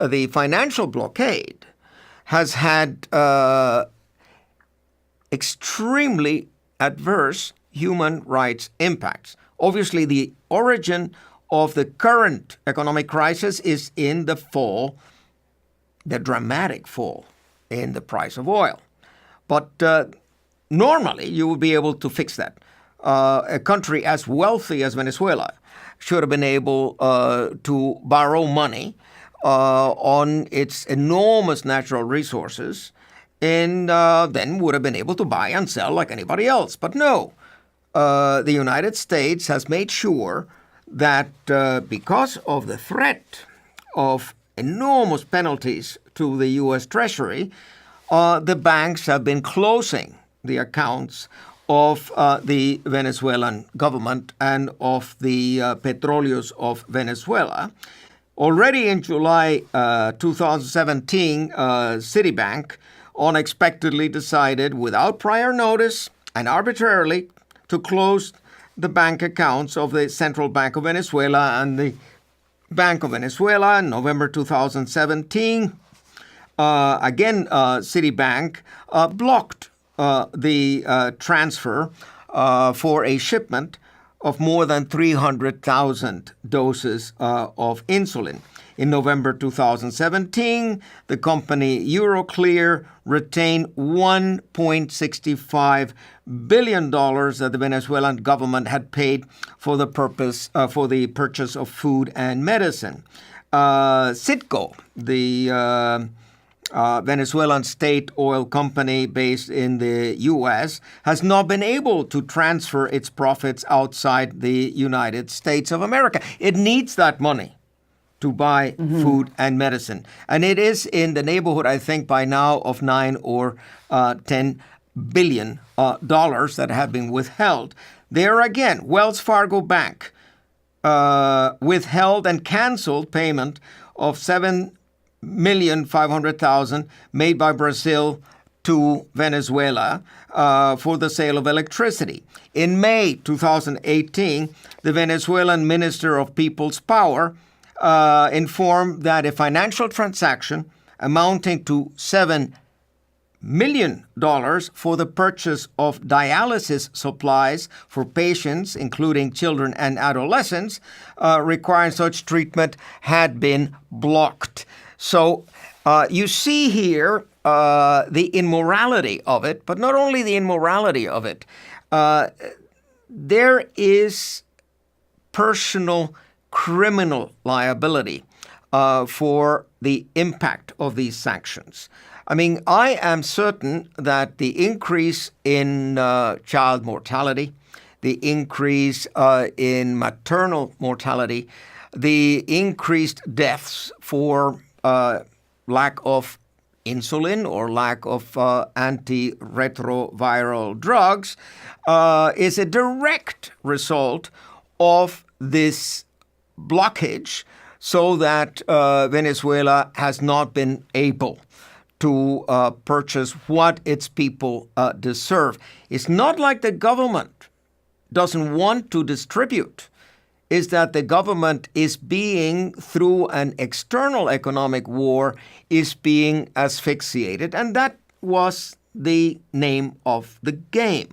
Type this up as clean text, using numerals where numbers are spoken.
the financial blockade has had extremely adverse human rights impacts. Obviously, the origin of the current economic crisis is in the fall, the dramatic fall in the price of oil. But normally, you would be able to fix that. A country as wealthy as Venezuela should have been able to borrow money on its enormous natural resources and then would have been able to buy and sell like anybody else. But no, the United States has made sure that because of the threat of enormous penalties to the U.S. Treasury, the banks have been closing the accounts of the Venezuelan government and of the Petróleos of Venezuela. Already in July 2017, Citibank unexpectedly decided, without prior notice and arbitrarily, to close the bank accounts of the Central Bank of Venezuela and the Bank of Venezuela in November 2017. Citibank blocked the transfer for a shipment of more than 300,000 doses of insulin. In November 2017, the company Euroclear retained $1.65 billion that the Venezuelan government had paid for the purchase of food and medicine. Citgo, the Venezuelan state oil company based in the U.S., has not been able to transfer its profits outside the United States of America. It needs that money to buy food and medicine. And it is in the neighborhood, I think, by now of $9 or $10 billion that have been withheld. There again, Wells Fargo Bank withheld and canceled payment of $7,500,000 made by Brazil to Venezuela for the sale of electricity. In May 2018, the Venezuelan Minister of People's Power informed that a financial transaction amounting to $7 million for the purchase of dialysis supplies for patients, including children and adolescents, requiring such treatment had been blocked. So you see here the immorality of it, but not only the immorality of it, there is personal criminal liability for the impact of these sanctions. I mean, I am certain that the increase in child mortality, the increase in maternal mortality, the increased deaths for lack of insulin or lack of antiretroviral drugs is a direct result of this blockage, so that Venezuela has not been able to purchase what its people deserve. It's not like the government doesn't want to distribute. Is that the government is being, through an external economic war, is being asphyxiated. And that was the name of the game.